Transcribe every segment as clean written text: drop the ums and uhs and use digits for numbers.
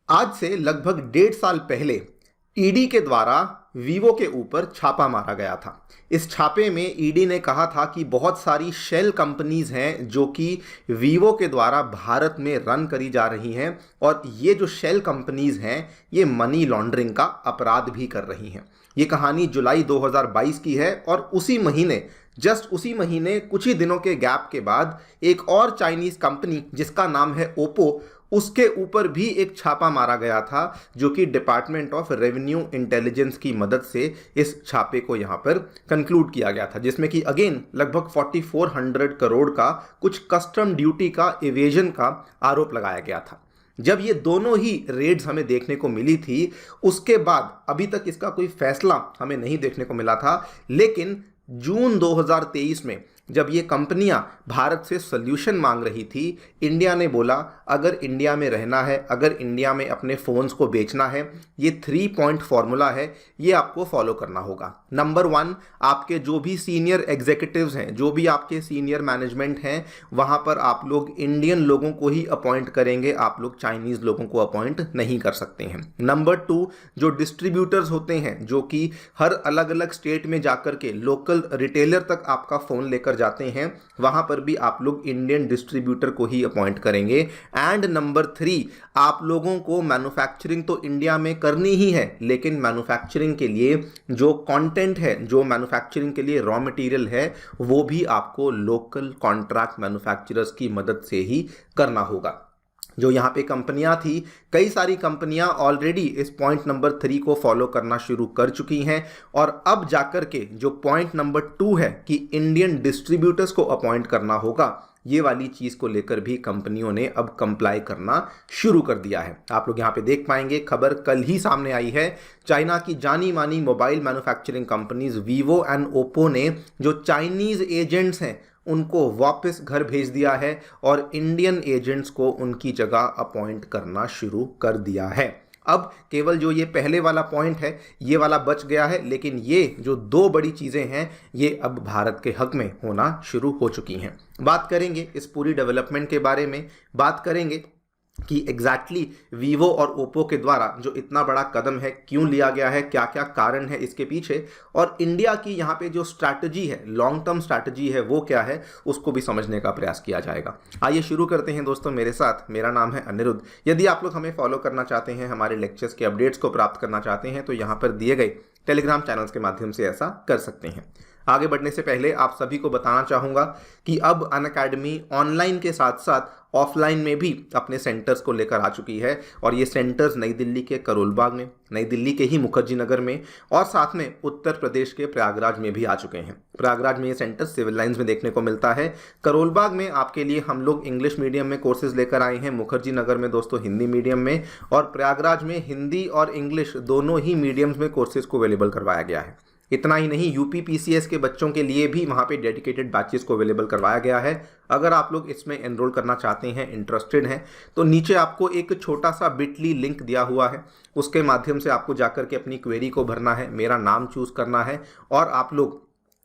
आज से लगभग 1.5 साल पहले ईडी के द्वारा वीवो के ऊपर छापा मारा गया था। इस छापे में ईडी ने कहा था कि बहुत सारी शेल कंपनीज हैं जो कि वीवो के द्वारा भारत में रन करी जा रही हैं और ये जो शेल कंपनीज हैं ये मनी लॉन्ड्रिंग का अपराध भी कर रही हैं। ये कहानी जुलाई 2022 की है और उसी महीने कुछ ही दिनों के गैप के बाद एक और चाइनीज कंपनी जिसका नाम है ओप्पो, उसके ऊपर भी एक छापा मारा गया था जो कि डिपार्टमेंट ऑफ रेवेन्यू इंटेलिजेंस की मदद से इस छापे को यहां पर कंक्लूड किया गया था, जिसमें कि अगेन लगभग 4400 करोड़ का कुछ कस्टम ड्यूटी का इवेजन का आरोप लगाया गया था। जब ये दोनों ही रेड्स हमें देखने को मिली थी उसके बाद अभी तक इसका कोई फैसला हमें नहीं देखने को मिला था, लेकिन जून 2023 में जब ये कंपनियां भारत से सोल्यूशन मांग रही थी, इंडिया ने बोला अगर इंडिया में रहना है, अगर इंडिया में अपने फ़ोन्स को बेचना है, ये 3 पॉइंट फॉर्मूला है, ये आपको फॉलो करना होगा। नंबर 1, आपके जो भी सीनियर एग्जीक्यूटिव्स हैं, जो भी आपके सीनियर मैनेजमेंट हैं, वहाँ पर आप लोग इंडियन लोगों को ही अपॉइंट करेंगे, आप लोग चाइनीज़ लोगों को अपॉइंट नहीं कर सकते हैं। नंबर 2, जो डिस्ट्रीब्यूटर्स होते हैं जो कि हर अलग अलग स्टेट में जाकर के लोकल रिटेलर तक आपका फ़ोन लेकर जाते हैं, वहां पर भी आप लोग इंडियन डिस्ट्रीब्यूटर को ही अपॉइंट करेंगे। एंड नंबर 3, आप लोगों को मैन्युफैक्चरिंग तो इंडिया में करनी ही है, लेकिन मैन्युफैक्चरिंग के लिए जो कंटेंट है, जो मैन्युफैक्चरिंग के लिए रॉ मटेरियल है, वो भी आपको लोकल कॉन्ट्रैक्ट मैन्युफैक्चरर्स की मदद से ही करना होगा। जो यहाँ पे कंपनियां थी, कई सारी कंपनियां ऑलरेडी इस पॉइंट नंबर 3 को फॉलो करना शुरू कर चुकी हैं और अब जाकर के जो पॉइंट नंबर 2 है कि इंडियन डिस्ट्रीब्यूटर्स को अपॉइंट करना होगा, ये वाली चीज को लेकर भी कंपनियों ने अब कंप्लाई करना शुरू कर दिया है। आप लोग यहाँ पे देख पाएंगे, खबर कल ही सामने आई है। चाइना की जानी मानी mobile manufacturing companies Vivo and Oppo ने जो चाइनीज एजेंट्स हैं उनको वापस घर भेज दिया है और इंडियन एजेंट्स को उनकी जगह अपॉइंट करना शुरू कर दिया है। अब केवल जो ये पहले वाला पॉइंट है ये वाला बच गया है, लेकिन ये जो 2 बड़ी चीज़ें हैं ये अब भारत के हक में होना शुरू हो चुकी हैं। बात करेंगे इस पूरी डेवलपमेंट के बारे में, बात करेंगे कि एग्जैक्टली वीवो और ओप्पो के द्वारा जो इतना बड़ा कदम है क्यों लिया गया है, क्या क्या कारण है इसके पीछे, और इंडिया की यहाँ पे जो स्ट्रैटेजी है, लॉन्ग टर्म स्ट्रैटेजी है, वो क्या है, उसको भी समझने का प्रयास किया जाएगा। आइए शुरू करते हैं दोस्तों मेरे साथ। मेरा नाम है अनिरुद्ध। यदि आप लोग हमें फॉलो करना चाहते हैं, हमारे लेक्चर्स के अपडेट्स को प्राप्त करना चाहते हैं, तो यहाँ पर दिए गए टेलीग्राम चैनल्स के माध्यम से ऐसा कर सकते हैं। आगे बढ़ने से पहले आप सभी को बताना चाहूँगा कि अब अनअकैडमी ऑनलाइन के साथ साथ ऑफलाइन में भी अपने सेंटर्स को लेकर आ चुकी है और ये सेंटर्स नई दिल्ली के करोल बाग में, नई दिल्ली के ही मुखर्जी नगर में और साथ में उत्तर प्रदेश के प्रयागराज में भी आ चुके हैं। प्रयागराज में ये सेंटर सिविल लाइंस में देखने को मिलता है। करोल बाग में आपके लिए हम लोग इंग्लिश मीडियम में कोर्सेज लेकर आए हैं, मुखर्जी नगर में दोस्तों हिंदी मीडियम में, और प्रयागराज में हिंदी और इंग्लिश दोनों ही मीडियम्स में कोर्सेज को अवेलेबल करवाया गया है। इतना ही नहीं, यूपी पीसीएस के बच्चों के लिए भी वहाँ पे डेडिकेटेड बैचेस को अवेलेबल करवाया गया है। अगर आप लोग इसमें एनरोल करना चाहते हैं, इंटरेस्टेड हैं, तो नीचे आपको एक छोटा सा बिटली लिंक दिया हुआ है, उसके माध्यम से आपको जाकर के अपनी क्वेरी को भरना है, मेरा नाम चूज़ करना है और आप लोग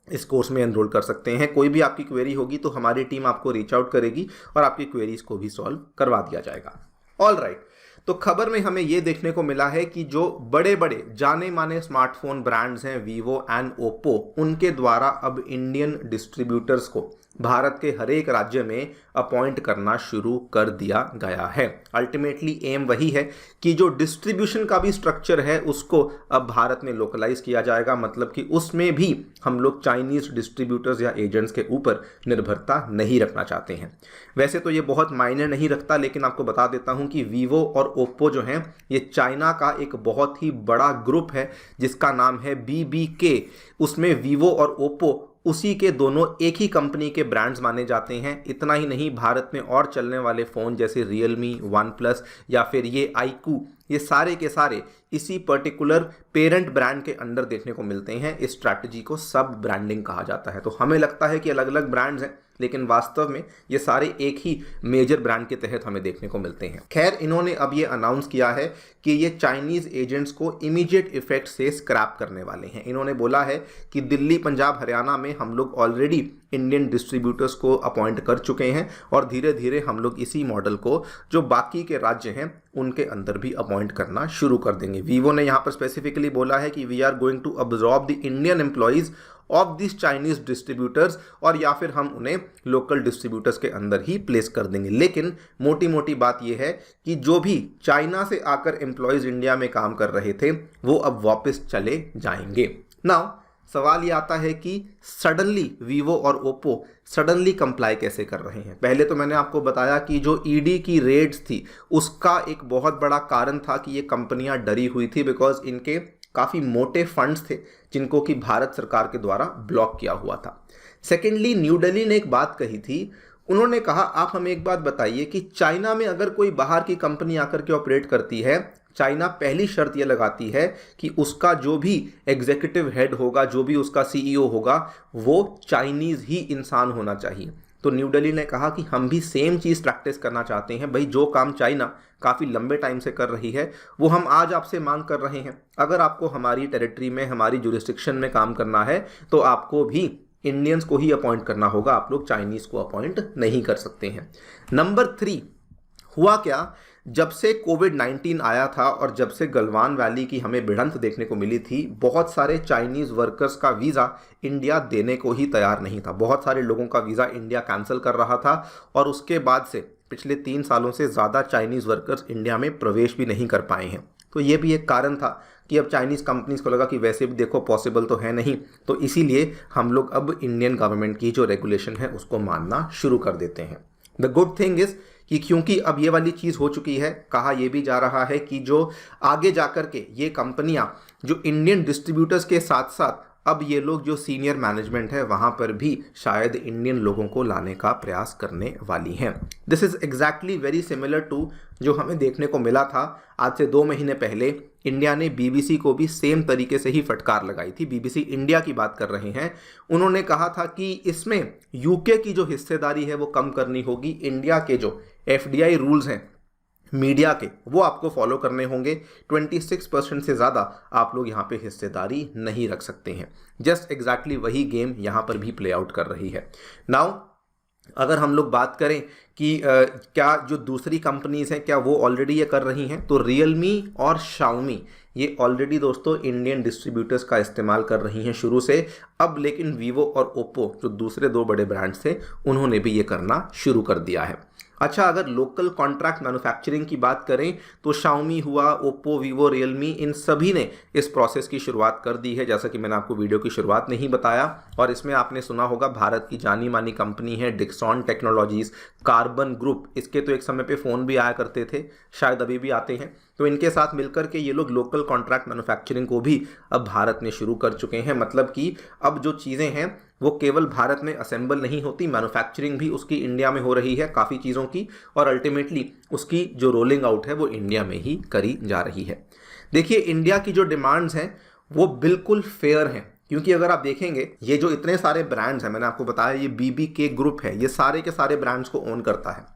इस कोर्स में एनरोल कर सकते हैं। कोई भी आपकी क्वेरी होगी तो हमारी टीम आपको रीच आउट करेगी और आपकी क्वेरीज को भी सॉल्व करवा दिया जाएगा। ऑल राइट, तो खबर में हमें यह देखने को मिला है कि जो बड़े बड़े जाने माने स्मार्टफोन ब्रांड्स हैं वीवो एंड ओप्पो, उनके द्वारा अब इंडियन डिस्ट्रीब्यूटर्स को भारत के हर एक राज्य में अपॉइंट करना शुरू कर दिया गया है। अल्टीमेटली एम वही है कि जो डिस्ट्रीब्यूशन का भी स्ट्रक्चर है उसको अब भारत में लोकलाइज किया जाएगा, मतलब कि उसमें भी हम लोग चाइनीज डिस्ट्रीब्यूटर्स या एजेंट्स के ऊपर निर्भरता नहीं रखना चाहते हैं। वैसे तो ये बहुत मायने नहीं रखता, लेकिन आपको बता देता हूं कि वीवो और ओप्पो जो हैं ये चाइना का एक बहुत ही बड़ा ग्रुप है जिसका नाम है BBK। उसमें वीवो और ओप्पो उसी के दोनों एक ही कंपनी के ब्रांड्स माने जाते हैं। इतना ही नहीं, भारत में और चलने वाले फ़ोन जैसे रियलमी, वन प्लस या फिर ये iQOO, ये सारे के सारे इसी पर्टिकुलर पेरेंट ब्रांड के अंडर देखने को मिलते हैं। इस स्ट्रैटेजी को सब ब्रांडिंग कहा जाता है। तो हमें लगता है कि अलग अलग ब्रांड्स हैं, लेकिन वास्तव में ये सारे एक ही मेजर ब्रांड के तहत हमें देखने को मिलते हैं। खैर, इन्होंने अब ये अनाउंस किया है कि ये चाइनीज एजेंट्स को इमीडिएट इफेक्ट से स्क्रैप करने वाले हैं। इन्होंने बोला है कि दिल्ली, पंजाब, हरियाणा में हम लोग ऑलरेडी इंडियन डिस्ट्रीब्यूटर्स को अपॉइंट कर चुके हैं और धीरे धीरे हम लोग इसी मॉडल को जो बाकी के राज्य हैं उनके अंदर भी अपॉइंट करना शुरू कर देंगे। वीवो ने यहाँ पर स्पेसिफिकली बोला है कि we are going to absorb the Indian employees of this Chinese distributors, और या फिर हम उन्हें लोकल डिस्ट्रीब्यूटर्स के अंदर ही प्लेस कर देंगे। लेकिन मोटी मोटी बात यह है कि जो भी चाइना से आकर एम्प्लॉयज इंडिया में काम कर रहे थे वो अब वापस चले जाएंगे। नाउ सवाल ये आता है कि सडनली वीवो और ओप्पो सडनली कंप्लाई कैसे कर रहे हैं। पहले तो मैंने आपको बताया कि जो ईडी की रेड्स थी उसका एक बहुत बड़ा कारण था कि ये कंपनियां डरी हुई थी, बिकॉज इनके काफ़ी मोटे फंड्स थे जिनको कि भारत सरकार के द्वारा ब्लॉक किया हुआ था। सेकेंडली, न्यू दिल्ली ने एक बात कही थी। उन्होंने कहा, आप हमें एक बात बताइए कि चाइना में अगर कोई बाहर की कंपनी आकर के ऑपरेट करती है, चाइना पहली शर्त यह लगाती है कि उसका जो भी एग्जीक्यूटिव हेड होगा, जो भी उसका सीईओ होगा, वो चाइनीज़ ही इंसान होना चाहिए। तो न्यू दिल्ली ने कहा कि हम भी सेम चीज़ प्रैक्टिस करना चाहते हैं। भाई, जो काम चाइना काफ़ी लंबे टाइम से कर रही है वो हम आज आपसे मांग कर रहे हैं। अगर आपको हमारी टेरिटरी में, हमारी जुरिस्डिक्शन में काम करना है तो आपको भी इंडियंस को ही अपॉइंट करना होगा, आप लोग चाइनीज़ को अपॉइंट नहीं कर सकते हैं। नंबर 3, हुआ क्या, जब से कोविड-19 आया था और जब से गलवान वैली की हमें भिड़ंत देखने को मिली थी, बहुत सारे चाइनीज़ वर्कर्स का वीज़ा इंडिया देने को ही तैयार नहीं था। बहुत सारे लोगों का वीज़ा इंडिया कैंसिल कर रहा था और उसके बाद से पिछले 3 सालों से ज़्यादा चाइनीज़ वर्कर्स इंडिया में प्रवेश भी नहीं कर पाए हैं। तो ये भी एक कारण था कि अब चाइनीज़ कंपनीज़ को लगा कि वैसे भी देखो पॉसिबल तो है नहीं, तो इसीलिए हम लोग अब इंडियन गवर्नमेंट की जो रेगुलेशन है उसको मानना शुरू कर देते हैं। द गुड थिंग इज़ कि क्योंकि अब ये वाली चीज़ हो चुकी है, कहा यह भी जा रहा है कि जो आगे जाकर के ये कंपनियां जो इंडियन डिस्ट्रीब्यूटर्स के साथ साथ अब ये लोग जो सीनियर मैनेजमेंट है वहाँ पर भी शायद इंडियन लोगों को लाने का प्रयास करने वाली हैं। This is exactly very similar to जो हमें देखने को मिला था आज से 2 महीने पहले। इंडिया ने बीबीसी को भी सेम तरीके से ही फटकार लगाई थी। बीबीसी इंडिया की बात कर रहे हैं। उन्होंने कहा था कि इसमें यूके की जो हिस्सेदारी है वो कम करनी होगी। इंडिया के जो एफडीआई रूल्स हैं मीडिया के, वो आपको फॉलो करने होंगे। 26% से ज़्यादा आप लोग यहाँ पे हिस्सेदारी नहीं रख सकते हैं। जस्ट एग्जैक्टली वही गेम यहाँ पर भी प्ले आउट कर रही है। नाउ अगर हम लोग बात करें कि क्या जो दूसरी कंपनीज़ हैं क्या वो ऑलरेडी ये कर रही हैं, तो रियलमी और शाओमी ये ऑलरेडी दोस्तों इंडियन डिस्ट्रीब्यूटर्स का इस्तेमाल कर रही हैं शुरू से। अब लेकिन वीवो और ओप्पो जो दूसरे 2 बड़े ब्रांड्स थे उन्होंने भी ये करना शुरू कर दिया है। अच्छा, अगर लोकल कॉन्ट्रैक्ट मैन्युफैक्चरिंग की बात करें तो शाओमी हुआ, ओप्पो, वीवो, रियलमी, इन सभी ने इस प्रोसेस की शुरुआत कर दी है, जैसा कि मैंने आपको वीडियो की शुरुआत में ही बताया। और इसमें आपने सुना होगा भारत की जानी मानी कंपनी है डिक्सॉन टेक्नोलॉजीज, कार्बन ग्रुप, इसके तो एक समय पे फ़ोन भी आया करते थे, शायद अभी भी आते हैं। तो इनके साथ मिलकर के ये लोग लोकल कॉन्ट्रैक्ट मैन्युफैक्चरिंग को भी अब भारत में शुरू कर चुके हैं। मतलब कि अब जो चीज़ें हैं वो केवल भारत में असेंबल नहीं होती, मैन्युफैक्चरिंग भी उसकी इंडिया में हो रही है काफ़ी चीज़ों की, और अल्टीमेटली उसकी जो रोलिंग आउट है वो इंडिया में ही करी जा रही है। देखिए, इंडिया की जो डिमांड्स हैं वो बिल्कुल फेयर हैं, क्योंकि अगर आप देखेंगे ये जो इतने सारे ब्रांड्स हैं, मैंने आपको बताया ये बीबीके ग्रुप है, ये सारे के सारे ब्रांड्स को ओन करता है।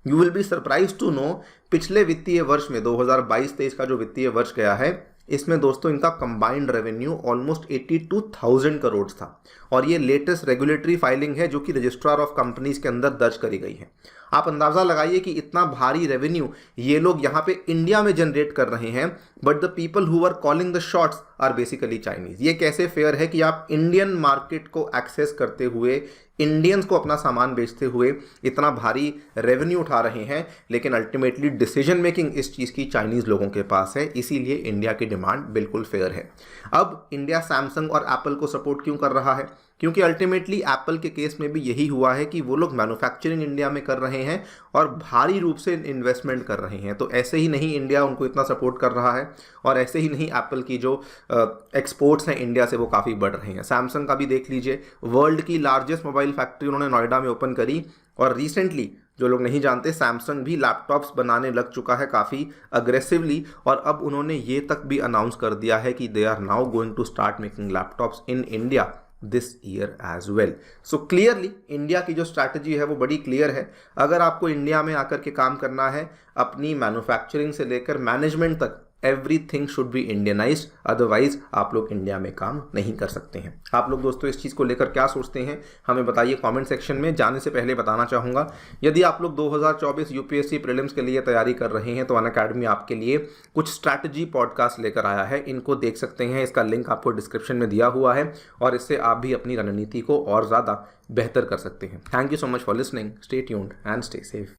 You will be surprise to know पिछले वित्तीय वर्ष में 2022-23 का जो वित्तीय वर्ष गया है, इसमें दोस्तों इनका कंबाइंड रेवेन्यू ऑलमोस्ट 82,000 करोड़ था। और ये लेटेस्ट रेगुलेटरी फाइलिंग है जो कि रजिस्ट्रार ऑफ कंपनीज के अंदर दर्ज करी गई है। आप अंदाज़ा लगाइए कि इतना भारी रेवेन्यू ये लोग यहाँ पे इंडिया में जनरेट कर रहे हैं, but the people who are calling the shots are basically Chinese. ये कैसे फेयर है कि आप इंडियन मार्केट को एक्सेस करते हुए, इंडियंस को अपना सामान बेचते हुए इतना भारी रेवेन्यू उठा रहे हैं, लेकिन अल्टीमेटली डिसीजन मेकिंग इस चीज़ की चाइनीज़ लोगों के पास है। इसीलिए इंडिया की डिमांड बिल्कुल फेयर है। अब इंडिया सैमसंग और एप्पल को सपोर्ट क्यों कर रहा है? क्योंकि अल्टीमेटली एप्पल के केस में भी यही हुआ है कि वो लोग मैन्युफैक्चरिंग इंडिया में कर रहे हैं और भारी रूप से इन्वेस्टमेंट कर रहे हैं। तो ऐसे ही नहीं इंडिया उनको इतना सपोर्ट कर रहा है, और ऐसे ही नहीं एप्पल की जो एक्सपोर्ट्स हैं इंडिया से वो काफ़ी बढ़ रहे हैं। सैमसंग का भी देख लीजिए, वर्ल्ड की लार्जेस्ट मोबाइल फैक्ट्री उन्होंने नोएडा में ओपन करी, और रिसेंटली जो लोग नहीं जानते सैमसंग भी लैपटॉप्स बनाने लग चुका है काफ़ी अग्रेसिवली, और अब उन्होंने ये तक भी अनाउंस कर दिया है कि they are now going to start making laptops in India this year as well. So clearly India की जो स्ट्रैटेजी है वो बड़ी क्लियर है। अगर आपको इंडिया में आकर के काम करना है, अपनी मैन्युफैक्चरिंग से लेकर मैनेजमेंट तक everything should be Indianised, otherwise आप लोग इंडिया में काम नहीं कर सकते हैं। आप लोग दोस्तों इस चीज़ को लेकर क्या सोचते हैं हमें बताइए कमेंट सेक्शन में। जाने से पहले बताना चाहूँगा, यदि आप लोग 2024 यूपीएससी प्रीलिम्स के लिए तैयारी कर रहे हैं तो अनअकैडमी आपके लिए कुछ स्ट्रैटेजी पॉडकास्ट लेकर आया है, इनको देख सकते हैं। इसका लिंक आपको डिस्क्रिप्शन में दिया हुआ है और इससे आप भी अपनी रणनीति को और ज़्यादा बेहतर कर सकते हैं। Thank you so much for listening, stay tuned and stay safe.